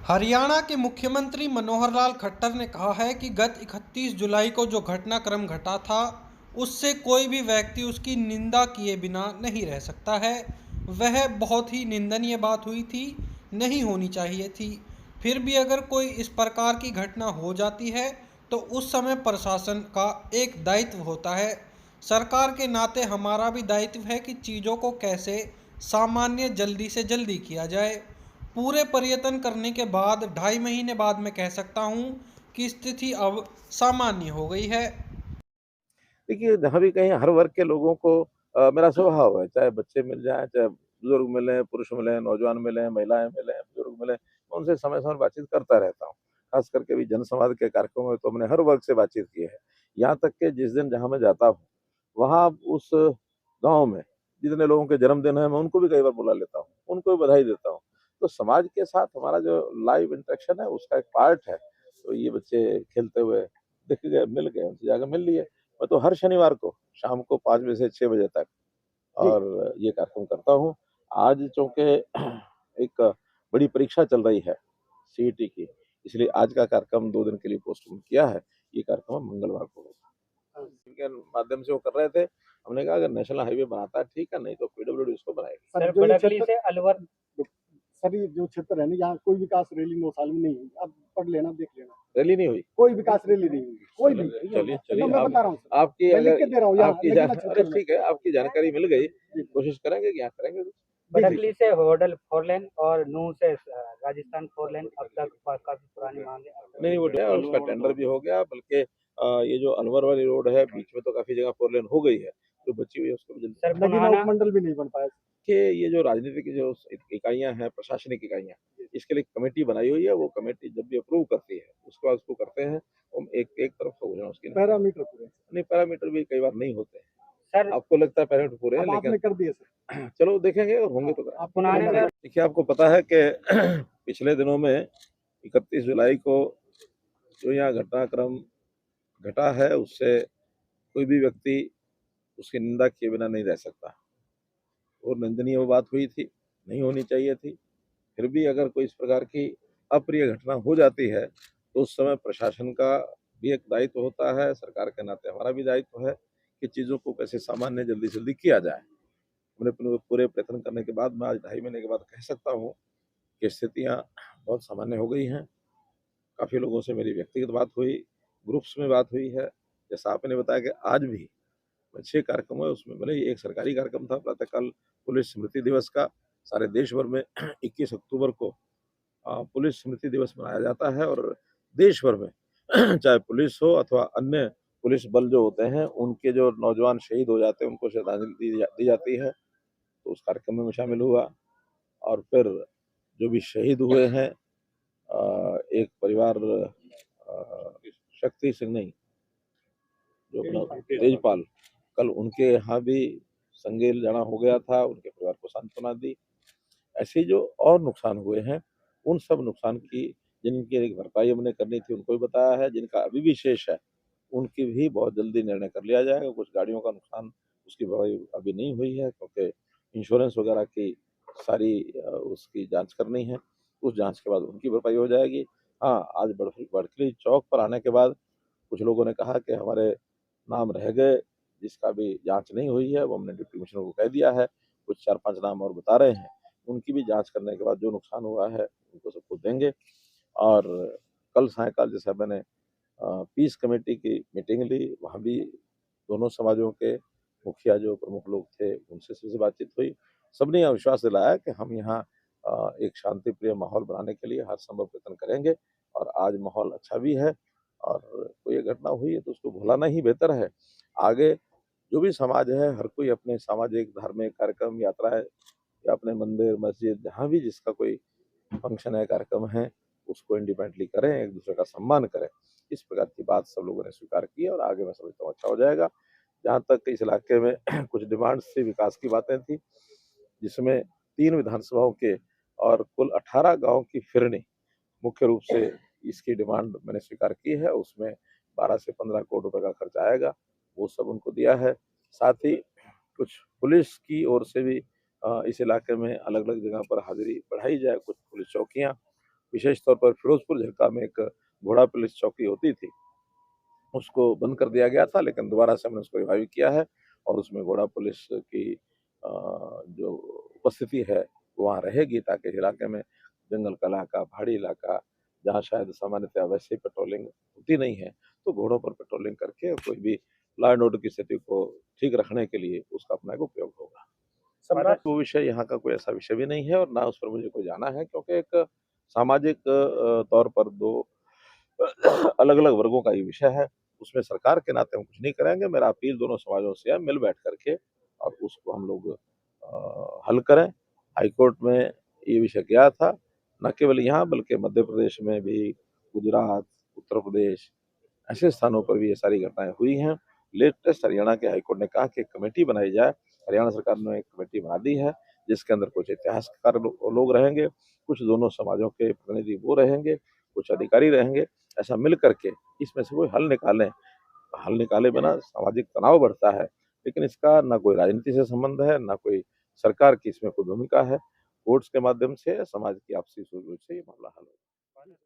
हरियाणा के मुख्यमंत्री मनोहर लाल खट्टर ने कहा है कि गत 31 जुलाई को जो घटनाक्रम घटा था, उससे कोई भी व्यक्ति उसकी निंदा किए बिना नहीं रह सकता है। वह बहुत ही निंदनीय बात हुई थी, नहीं होनी चाहिए थी। फिर भी अगर कोई इस प्रकार की घटना हो जाती है, तो उस समय प्रशासन का एक दायित्व होता है। सरकार के नाते हमारा भी दायित्व है कि चीज़ों को कैसे सामान्य जल्दी से जल्दी किया जाए। पूरे पर्यटन करने के बाद 2.5 महीने बाद मैं कह सकता हूँ कि स्थिति अब सामान्य हो गई है। देखिए, जहाँ भी कहीं हर वर्ग के लोगों को मेरा स्वभाव है, चाहे बच्चे मिल जाएँ, चाहे बुज़ुर्ग मिलें, पुरुष मिलें, नौजवान मिलें, महिलाएँ मिलें, बुज़ुर्ग मिलें, मैं उनसे समय-समय बातचीत करता रहता हूँ। ख़ास करके भी जनसंवाद के कार्यक्रमों में तो हमने हर वर्ग से बातचीत की है। यहाँ तक कि जिस दिन जहाँ मैं जाता हूँ, वहाँ उस गाँव में जितने लोगों के जन्मदिन हैं, मैं उनको भी कई बार बुला लेता हूँ, उनको भी बधाई देता हूँ। तो समाज के साथ हमारा जो लाइव इंटरेक्शन है, उसका एक पार्ट है। तो ये बच्चे खेलते हुए दिख गए, मिल गए, उनसे जाके मिल लिए। मैं तो हर शनिवार को शाम को 5 बजे से 6 बजे तक जी। और ये कार्यक्रम करता हूँ। आज चूँकि एक बड़ी परीक्षा चल रही है सीईटी की, इसलिए आज का कार्यक्रम 2 दिन के लिए पोस्टपोन किया है। ये कार्यक्रम मंगलवार को होगा। के माध्यम से वो कर रहे थे। हमने कहा अगर नेशनल हाईवे बनाता है ठीक है, नहीं तो पीडब्ल्यूडी उसको बनाएगी। सर, सर जो ये बड़कली क्षेत्र से अलवर। सर, ये जो क्षेत्र है ना, यहाँ कोई विकास रैली 9 साल में नहीं हुई। अब पढ़ लेना, देख लेना। रैली नहीं हुई। कोई विकास रैली नहीं हुई, कोई भी। चलिए, चलिए मैं आप बता रहा हूँ सर, आपकी मैं लिख के अगर दे रहा हूँ यहाँ, आपकी लगी जान ना अरे क्षेत्र में। ठीक है, आपकी जानकारी मिल गई, जी, कोशिश करेंगे कि यहाँ करेंगे कुछ। जी, जी। बड़कली से होडल 4 लेन और नूह से राजस्थान 4 लेन अब तक काफी पुरानी मांग है। नहीं वो है और उसका टेंडर भी हो गया बल्कि ये जो अलवर वाली रोड है बीच में तो काफ़ी जगह 4 लेन हो गई है, जो बची हुई है उसको भी जल्दी सर बनाएँगे। नगीना पुराना उपमंडल भी नहीं बन पाया। कि ये जो राजनीतिक जो इकाइयाँ हैं, प्रशासनिक इकाइयाँ, इसके लिए कमेटी बनाई हुई है, वो कमेटी जब भी अप्रूव करती है, उसके बाद उसको करते हैं। हम एक एक तरफ हो जाए उसकी नहीं। पैरामीटर पूरे। नहीं पैरामीटर भी कई बार नहीं होते हैं। सर आपको लगता है पैरामीटर पूरे हैं अब लेकिन आपने कर दिए सर। चलो देखेंगे और होंगे तो करेंगे। आपको तो पुराने लगा नगर देखिए आपको पता है कि पिछले दिनों में 31 जुलाई को जो यहाँ घटनाक्रम घटा है, उससे कोई भी व्यक्ति उसकी निंदा किए बिना नहीं रह सकता और निंदनीय वो बात हुई थी, नहीं होनी चाहिए थी। फिर भी अगर कोई इस प्रकार की अप्रिय घटना हो जाती है, तो उस समय प्रशासन का भी एक दायित्व होता है, सरकार के नाते हमारा भी दायित्व है कि चीज़ों को कैसे सामान्य जल्दी से जल्दी किया जाए। हमने अपने पूरे प्रयत्न करने के बाद मैं आज 2.5 महीने के बाद कह सकता हूँ कि स्थितियाँ बहुत सामान्य हो गई हैं। काफ़ी लोगों से मेरी व्यक्तिगत बात हुई, ग्रुप्स में बात हुई है। जैसा आपने बताया कि आज भी 6 कार्यक्रम हुए, उसमें भले ही एक सरकारी कार्यक्रम था प्रातःकाल पुलिस स्मृति दिवस का, सारे देश भर में 21 अक्टूबर को पुलिस स्मृति दिवस मनाया जाता है और देश भर में चाहे पुलिस हो अथवा अन्य पुलिस बल जो होते हैं, उनके जो नौजवान शहीद हो जाते हैं, उनको श्रद्धांजलि दी जाती है। तो उस कार्यक्रम में मैं शामिल हुआ और फिर जो भी शहीद हुए हैं एक परिवार शक्ति सिंह नहीं, जो अपना तेजपाल, कल उनके यहाँ भी संगेल जाना हो गया था, उनके परिवार को सांत्वना दी। ऐसे जो और नुकसान हुए हैं, उन सब नुकसान की जिनकी भरपाई हमने करनी थी उनको भी बताया है, जिनका अभी भी शेष है, उनकी भी बहुत जल्दी निर्णय कर लिया जाएगा। कुछ गाड़ियों का नुकसान उसकी भरपाई अभी नहीं हुई है क्योंकि इंश्योरेंस वगैरह की सारी उसकी जाँच करनी है, उस जाँच के बाद उनकी भरपाई हो जाएगी। हाँ, आज बड़खली चौक पर आने के बाद कुछ लोगों ने कहा कि हमारे नाम रह गए, जिसका अभी जाँच नहीं हुई है, वो हमने डिप्टी कमिश्नर को कह दिया है। कुछ 4-5 नाम और बता रहे हैं, उनकी भी जाँच करने के बाद जो नुकसान हुआ है, उनको सबको देंगे और कल सायंकाल जैसा मैंने पीस कमेटी की मीटिंग ली, वहाँ भी दोनों समाजों के मुखिया जो प्रमुख लोग थे, उनसे सबसे बातचीत हुई। सबने यह विश्वास दिलाया कि हम यहाँ एक शांतिप्रिय माहौल बनाने के लिए हर संभव प्रयत्न करेंगे और आज माहौल अच्छा भी है और कोई ये घटना हुई है तो उसको भुलाना ही बेहतर है। आगे जो भी समाज है, हर कोई अपने सामाजिक, धार्मिक कार्यक्रम, यात्राएँ या अपने मंदिर, मस्जिद जहाँ भी जिसका कोई फंक्शन है, कार्यक्रम है, उसको इंडिपेंडेंटली करें, एक-दूसरे का सम्मान करें। इस प्रकार की बात सब लोगों ने स्वीकार की है और आगे मैं समझता हूँ अच्छा हो जाएगा। जहाँ तक इस इलाके में कुछ डिमांड्स थी, विकास की बातें थी, जिसमें 3 विधानसभाओं के और कुल 18 गाँव की फिरनी मुख्य रूप से इसकी डिमांड मैंने स्वीकार की है। उसमें 12 से 15 करोड़ रुपए का खर्च आएगा, वो सब उनको दिया है। साथ ही कुछ पुलिस की ओर से भी इस इलाके में अलग-अलग जगह पर हाज़िरी बढ़ाई जाए, कुछ पुलिस चौकियाँ विशेष तौर पर फिरोजपुर झरका में एक घोड़ा पुलिस चौकी होती थी, उसको बंद कर दिया गया था, लेकिन दोबारा से हमने उसको रिवाइव किया है और उसमें घोड़ा पुलिस की जो उपस्थिति है वो वहाँ रहेगी, ताकि इस इलाके में जंगल का इलाका, पहाड़ी इलाका, जहाँ शायद सामान्यतः वैसे पेट्रोलिंग होती नहीं है, तो घोड़ों पर पेट्रोलिंग करके कोई भी लॉ एंड ऑर्डर की स्थिति को ठीक रखने के लिए उसका अपना एक उपयोग होगा। सम्राट वो विषय यहाँ का कोई ऐसा विषय भी नहीं है और ना उस पर मुझे कोई जाना है, क्योंकि एक सामाजिक तौर पर दो अलग-अलग वर्गों का ये विषय है, उसमें सरकार के नाते हम कुछ नहीं करेंगे। मेरा अपील दोनों समाजों से है, मिल बैठ करके और उसको हम लोग हल करें। हाईकोर्ट में ये विषय गया था, न केवल यहाँ बल्कि मध्य प्रदेश में भी, गुजरात, उत्तर प्रदेश, ऐसे स्थानों पर भी ये सारी घटनाएं हुई हैं। लेटेस्ट हरियाणा के हाईकोर्ट ने कहा कि एक कमेटी बनाई जाए। हरियाणा सरकार ने एक कमेटी बना दी है, जिसके अंदर कुछ इतिहासकार लोग रहेंगे, कुछ दोनों समाजों के प्रतिनिधि वो रहेंगे, कुछ अधिकारी रहेंगे। ऐसा मिल करके इसमें से कोई हल निकालें। हल निकाले बिना सामाजिक तनाव बढ़ता है, लेकिन इसका ना कोई राजनीति से संबंध है, ना कोई सरकार की इसमें कोई भूमिका है। कोर्ट्स के माध्यम से समाज की आपसी सूझबूझ से ये मामला हल होगा।